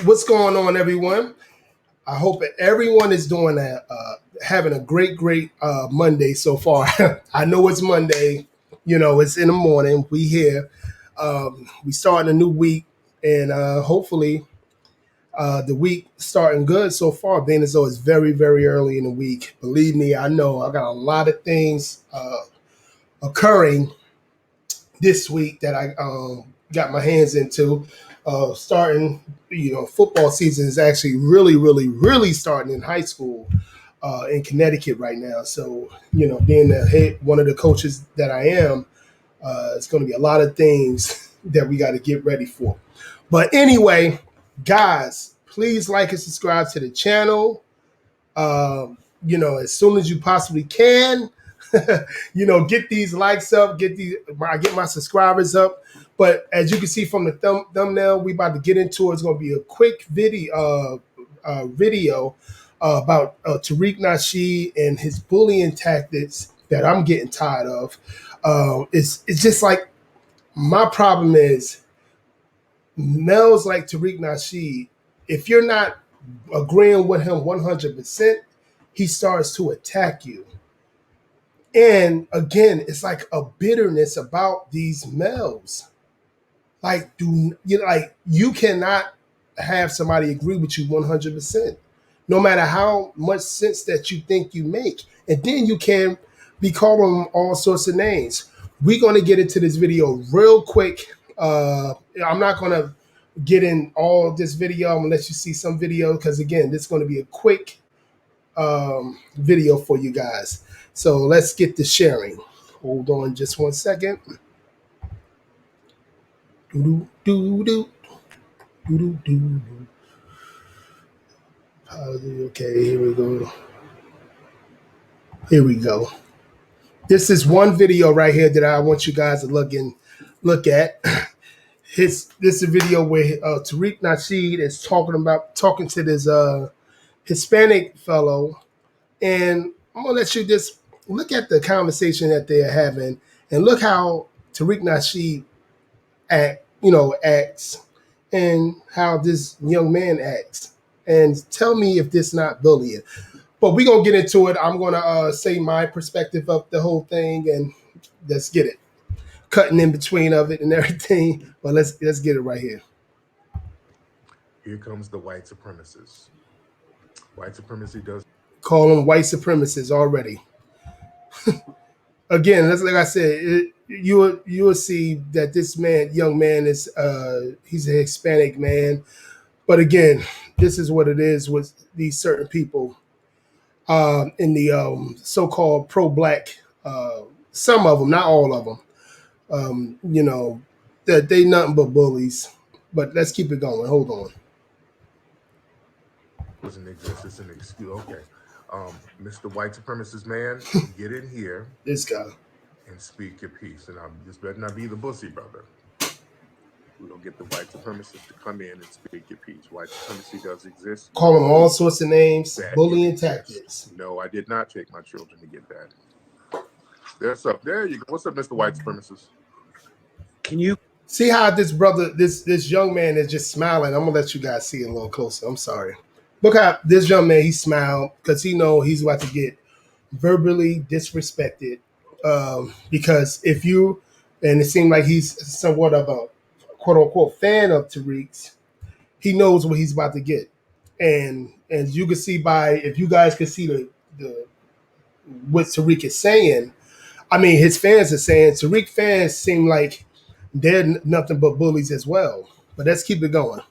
What's going on, everyone? I hope that everyone is doing having a great Monday so far. I know it's Monday. It's in the morning. We here. We starting a new week, and hopefully, the week starting good so far. Being as though it's very early in the week. Believe me, I know I got a lot of things occurring this week that I got my hands into. Starting, football season is actually really starting in high school in Connecticut right now. So, being the head, one of the coaches that I am, it's going to be a lot of things that we got to get ready for. But anyway, guys, please like and subscribe to the channel. As soon as you possibly can. Get these likes up, get my subscribers up. But as you can see from the thumbnail, we about to get into it. It's going to be a quick video about Tariq Nasheed and his bullying tactics that I'm getting tired of. It's just like my problem is males like Tariq Nasheed. If you're not agreeing with him 100%, he starts to attack you. And again, it's like a bitterness about these males. Like, you cannot have somebody agree with you 100%, no matter how much sense that you think you make. And then you can be calling them all sorts of names. We're going to get into this video real quick. I'm not going to get in all this video. I'm going to let you see some video because, again, this is going to be a quick video for you guys. So let's get to sharing. Hold on just 1 second. Okay, here we go. Here we go. This is one video right here that I want you guys to look at. This is a video where Tariq Nasheed is talking to this Hispanic fellow, and I'm gonna let you just look at the conversation that they're having, and look how Tariq Nasheed acts, and how this young man acts, and tell me if this not bullying. But we're gonna get into it. I'm gonna say my perspective of the whole thing, and let's get it. Cutting in between of it and everything, but let's get it right here. Here comes the white supremacists. White supremacy does call them white supremacists already. Again, that's like I said, you will see that this young man is he's a Hispanic man. But again, this is what it is with these certain people in the so-called pro-black. Some of them, not all of them. That they nothing but bullies. But let's keep it going. Hold on. Doesn't exist. It's an excuse. Okay. Mr. White Supremacist man, get in here. This guy. And speak your piece. And this better not be the bussy brother. We don't get the white supremacists to come in and speak your piece. White supremacy does exist. Call them all sorts of names, bullying tactics. No, I did not take my children to get that. There you go. What's up, Mr. White Supremacist? Can you see how this brother, this young man is just smiling? I'm gonna let you guys see it a little closer. I'm sorry. Look how this young man, he smiled because he know he's about to get verbally disrespected. Because and it seemed like he's somewhat of a quote unquote fan of Tariq's, he knows what he's about to get. And as you can see if you guys can see the what Tariq is saying, I mean, his fans are saying, Tariq fans seem like they're nothing but bullies as well. But let's keep it going.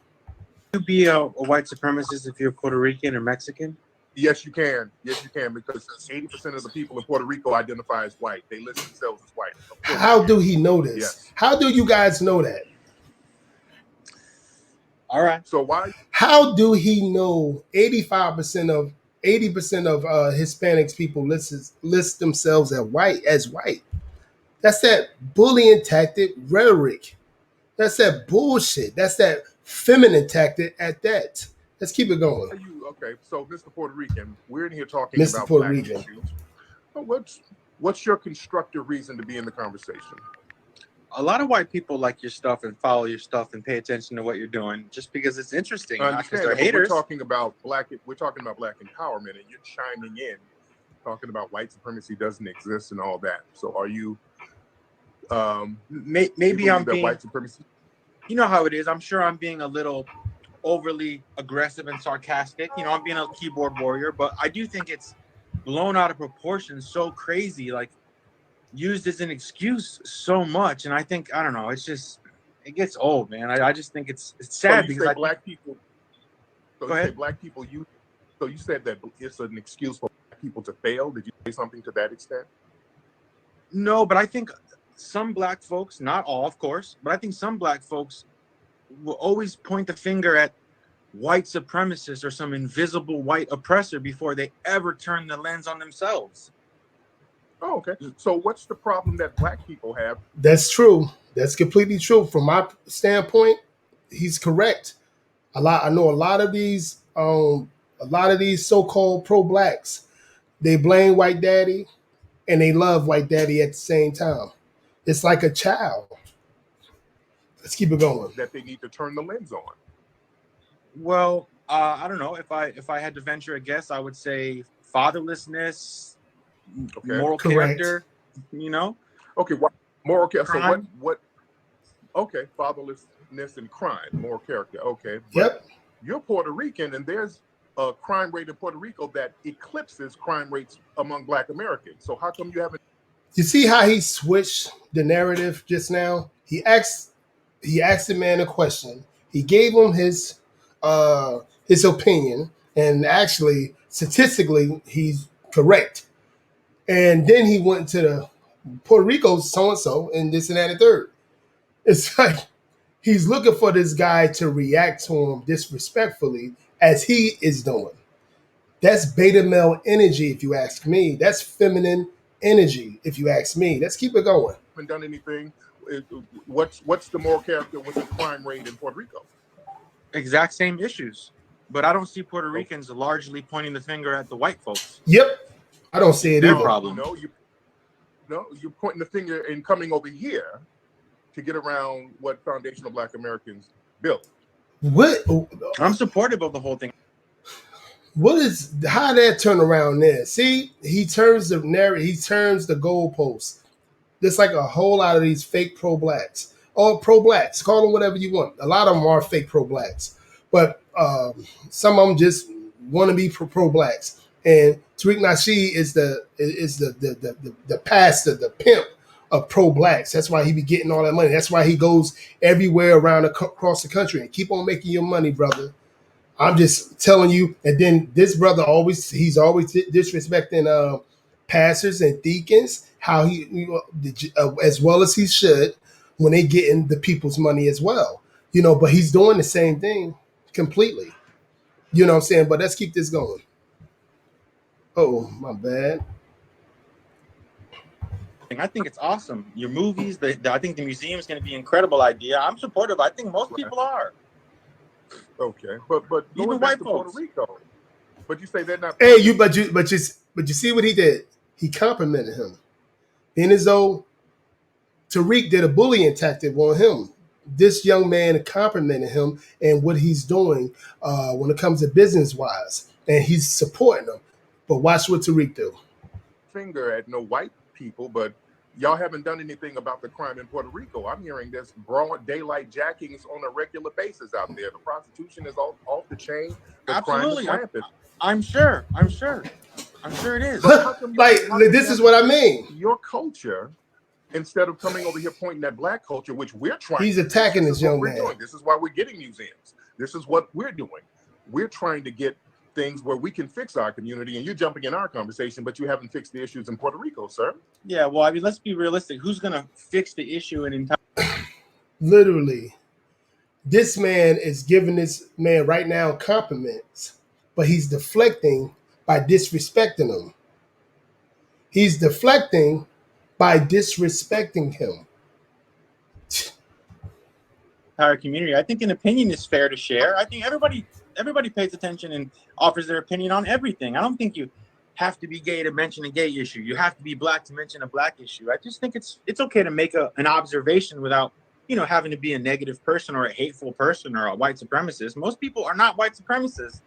Can you be a white supremacist if you're Puerto Rican or Mexican? Yes, you can. Yes, you can, because 80% of the people in Puerto Rico identify as white. They list themselves as white. How do he know this? Yes. How do you guys know that? All right. So why? How do he know 80% of Hispanics people list themselves as white? That's that bullying tactic rhetoric. That's that bullshit. That's that feminine tactic at that. Let's keep it going. Okay, so Mr. Puerto Rican, we're in here talking about Puerto black issues. What's your constructive reason to be in the conversation? a lot of white people like your stuff and follow your stuff and pay attention to what you're doing just because it's interesting, I not because understand they're that, but haters. we're talking about black empowerment, and you're chiming in, talking about white supremacy doesn't exist and all that. So are you? Maybe you I'm that being, white supremacy. you know how it is. I'm sure I'm being a little overly aggressive and sarcastic. You know, I'm being a keyboard warrior, but I do think it's blown out of proportion so crazy, like used as an excuse so much. And I think, I don't know, it's just, it gets old, man. I just think it's So sad you because say I black people. So Go you say ahead. black people. So you said that it's an excuse for black people to fail. Did you say something to that extent? No, but I think some black folks, not all, of course, but I think some black folks will always point the finger at white supremacists or some invisible white oppressor before they ever turn the lens on themselves. Oh, okay. So what's the problem that black people have? That's true. That's completely true. From my standpoint, he's correct. I know a lot of these so-called pro-blacks, they blame white daddy and they love white daddy at the same time. It's like a child. Let's keep it going. That they need to turn the lens on. Well, I don't know. If I had to venture a guess, I would say fatherlessness, Okay. moral Correct. character. You know, Okay. What moral character? So crime. what? Okay, fatherlessness and crime, moral character. Okay, but Yep. you're Puerto Rican, and there's a crime rate in Puerto Rico that eclipses crime rates among Black Americans. So how come you haven't? You see how he switched the narrative just now? He asked the man a question. He gave him his opinion, and actually, statistically, he's correct. And then he went to the Puerto Rico so and so, and this and that and third. It's like he's looking for this guy to react to him disrespectfully as he is doing. That's beta male energy, if you ask me. That's feminine energy, if you ask me. Let's keep it going. Done anything? What's the moral character? What's the crime rate in Puerto Rico? Exact same issues. But I don't see Puerto Ricans largely pointing the finger at the white folks. Yep, I don't see it Their either. problem. You're pointing the finger and coming over here to get around what foundational Black Americans built. What? I'm supportive of the whole thing. What is how that turn around there? See, he turns the narrative. He turns the goalposts. There's like a whole lot of these fake pro blacks or pro blacks. Call them whatever you want. A lot of them are fake pro blacks, but some of them just want to be pro blacks. And Tariq Nasheed is the pastor, the pimp of pro blacks. That's why he be getting all that money. That's why he goes everywhere around across the country and keep on making your money, brother. I'm just telling you. And then this brother he's always disrespecting pastors and deacons, how as well as he should when they getting the people's money as well. But he's doing the same thing completely. You know what I'm saying? But let's keep this going. Oh, my bad. I think it's awesome. Your movies, I think the museum is going to be an incredible idea. I'm supportive. I think most people are. Okay, but Even going back white to folks. Puerto Rico, but you say they're not. Hey, but you see what he did? He complimented him. Then as though Tariq did a bullying tactic on him. This young man complimented him and what he's doing when it comes to business wise, and he's supporting him. But watch what Tariq do. Finger at no white people, but y'all haven't done anything about the crime in Puerto Rico. I'm hearing there's broad daylight jackings on a regular basis out there. The prostitution is off the chain. The Absolutely. crime is rampant. I'm sure it is. This is what I mean. Your culture, instead of coming over here pointing at Black culture, which we're trying. He's attacking this young man. Doing. This is why we're getting museums. This is what we're doing. We're trying to get things where we can fix our community, and you're jumping in our conversation, but you haven't fixed the issues in Puerto Rico, sir. Yeah, well, I mean, let's be realistic. Who's going to fix the issue in entire? Literally, this man is giving this man right now compliments, but he's deflecting by disrespecting him. He's deflecting by disrespecting him. Entire community. I think an opinion is fair to share. I think everybody pays attention and offers their opinion on everything. I don't think you have to be gay to mention a gay issue. You have to be black to mention a black issue. I just think it's okay to make an observation without, having to be a negative person or a hateful person or a white supremacist. Most people are not white supremacists.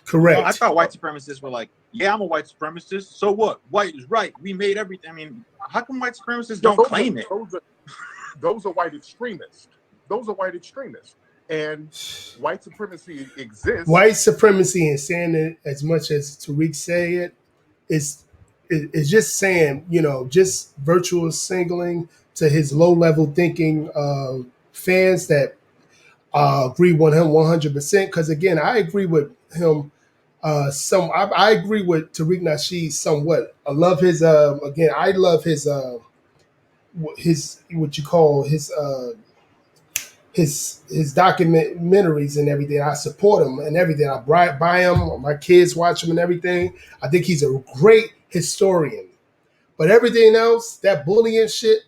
Correct. I thought white supremacists were like, yeah, I'm a white supremacist. So what? White is right. We made everything. I mean, how come white supremacists don't claim it? Those are white extremists. Those are white extremists. And white supremacy exists. White supremacy, and saying it as much as Tariq say it, is just saying, just virtual signaling to his low-level thinking fans that agree with him 100%. Because, again, I agree with him. I agree with Tariq Nasheed somewhat. I love his, I love his what you call his documentaries and everything. I support him and everything. I buy him. My kids watch him and everything. I think he's a great historian. But everything else, that bullying shit,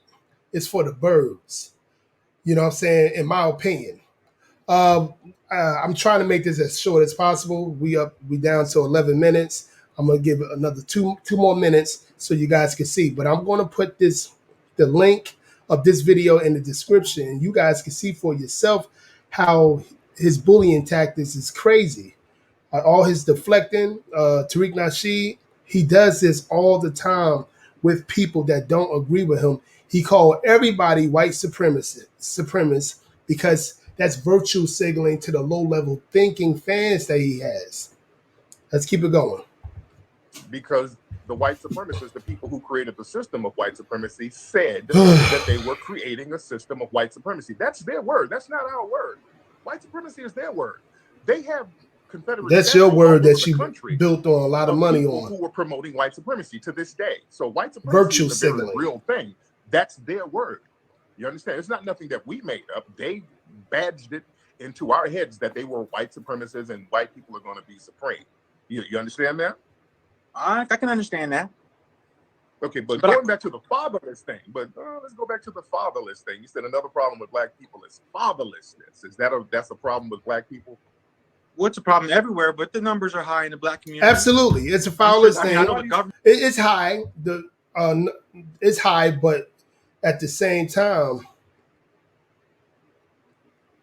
is for the birds. You know what I'm saying? In my opinion. I'm trying to make this as short as possible. We down to 11 minutes. I'm gonna give it another two more minutes so you guys can see. But I'm gonna put the link of this video in the description, and you guys can see for yourself how his bullying tactics is crazy. All his deflecting, Tariq Nasheed, he does this all the time with people that don't agree with him. He called everybody white supremacists because that's virtue signaling to the low-level thinking fans that he has. Let's keep it going. Because the white supremacists, the people who created the system of white supremacy, said that they were creating a system of white supremacy. That's their word. That's not our word. White supremacy is their word. They have Confederate. That's your word that you built on a lot of money on. Who were promoting white supremacy to this day. So white supremacy virtue is a signaling. Very real thing. That's their word. You understand? It's not nothing that we made up. They badged it into our heads that they were white supremacists and white people are going to be supreme. You understand that? I can understand that. Okay, but going back to the fatherless thing, let's go back to the fatherless thing. You said another problem with black people is fatherlessness. That's a problem with black people? What's a problem everywhere, but the numbers are high in the black community. Absolutely. It's a fatherless thing. It's high. It's high, but at the same time,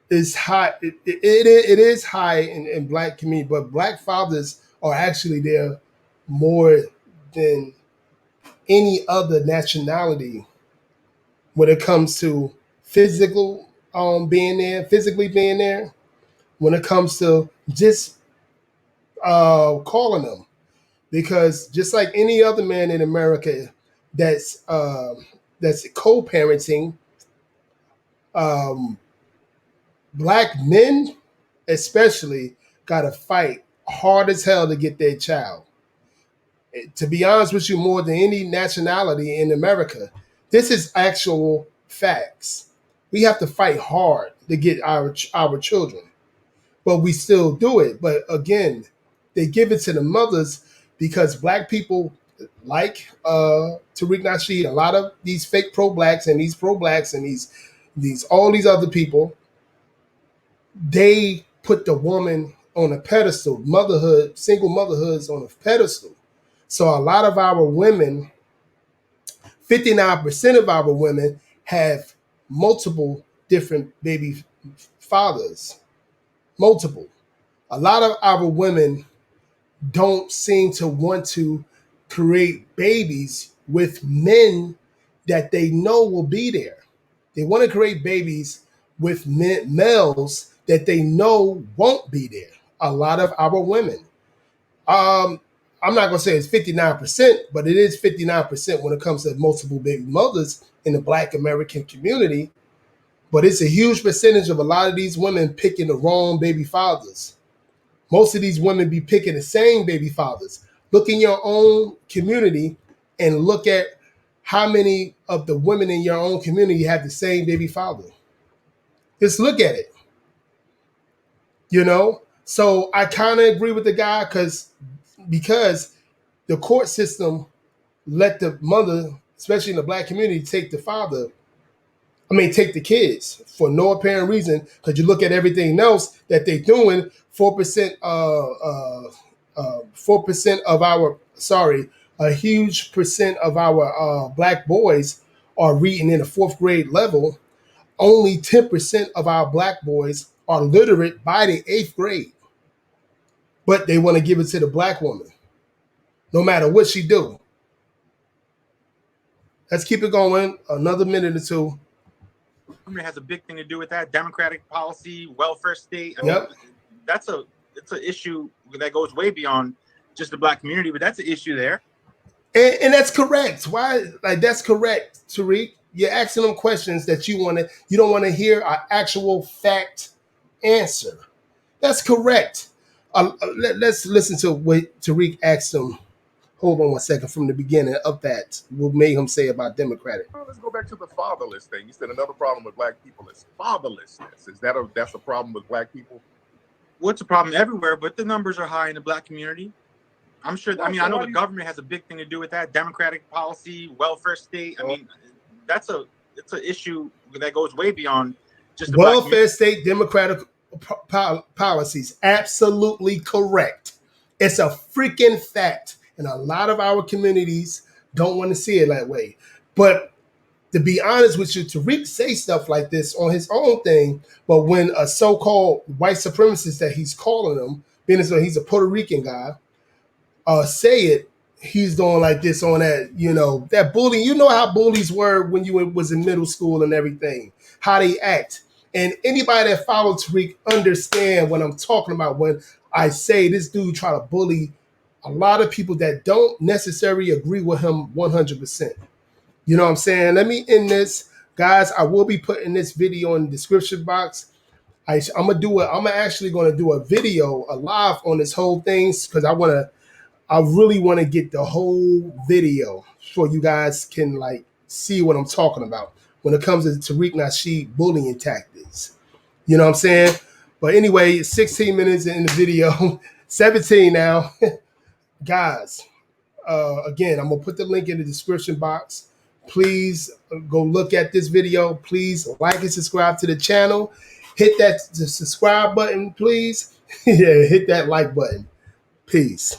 it's high. It is high in black community, but black fathers are actually there more than any other nationality when it comes to physically being there, when it comes to just calling them. Because just like any other man in America that's co-parenting, black men especially got to fight hard as hell to get their child. To be honest with you, more than any nationality in America, this is actual facts. We have to fight hard to get our children, but we still do it. But again, they give it to the mothers because black people like Tariq Nasheed, a lot of these fake pro-blacks and these pro-blacks and these all these other people, they put the woman on a pedestal, single motherhoods on a pedestal. So a lot of our women, 59% of our women have multiple different baby fathers. Multiple. A lot of our women don't seem to want to create babies with men that they know will be there. They want to create babies with males that they know won't be there. A lot of our women. I'm not going to say it's 59%, but it is 59% when it comes to multiple baby mothers in the black American community. But it's a huge percentage of a lot of these women picking the wrong baby fathers. Most of these women be picking the same baby fathers. Look in your own community and look at how many of the women in your own community have the same baby father. Just look at it. So I kind of agree with the guy because the court system let the mother, especially in the black community, take the kids for no apparent reason. Because you look at everything else that they're doing, 4% 4% of our, sorry, a huge percent of our black boys are reading in the fourth grade level. Only 10% of our black boys are literate by the eighth grade. But they want to give it to the black woman, no matter what she do. Let's keep it going. Another minute or two. Government has a big thing to do with that. Democratic policy, welfare state. I mean, Yep. it's an issue that goes way beyond just the black community, but that's an issue there. And that's correct. Why? Like, that's correct, Tariq. You're asking them questions that you don't want to hear an actual fact answer. That's correct. Let's listen to what Tariq asked him. Hold on one second from the beginning of that. What made him say about Democratic? Well, let's go back to the fatherless thing. You said another problem with black people is fatherlessness. That's a problem with black people? What's a problem everywhere, but the numbers are high in the black community. I'm sure. I mean, I know the government has a big thing to do with that. Democratic policy, welfare state. I mean, it's an issue that goes way beyond just the welfare state, democratic policies. Absolutely correct. It's a freaking fact. And a lot of our communities don't want to see it that way. But to be honest with you, Tariq say stuff like this on his own thing. But when a so-called white supremacist that he's calling him, being as though he's a Puerto Rican guy, say it, he's doing like this on that, that bullying. You know how bullies were when you was in middle school and everything, how they act. And anybody that follows Tariq understand what I'm talking about when I say this dude try to bully a lot of people that don't necessarily agree with him 100%. You know what I'm saying? Let me end this. Guys, I will be putting this video in the description box. I'm actually going to do a video, a live on this whole thing because I really want to get the whole video so you guys can see what I'm talking about when it comes to Tariq Nasheed bullying tactics. You know what I'm saying? But anyway, it's 16 minutes in the video, 17 now. Guys, again, I'm going to put the link in the description box. Please go look at this video. Please like and subscribe to the channel. Hit the subscribe button, please. Yeah, hit that like button. Peace.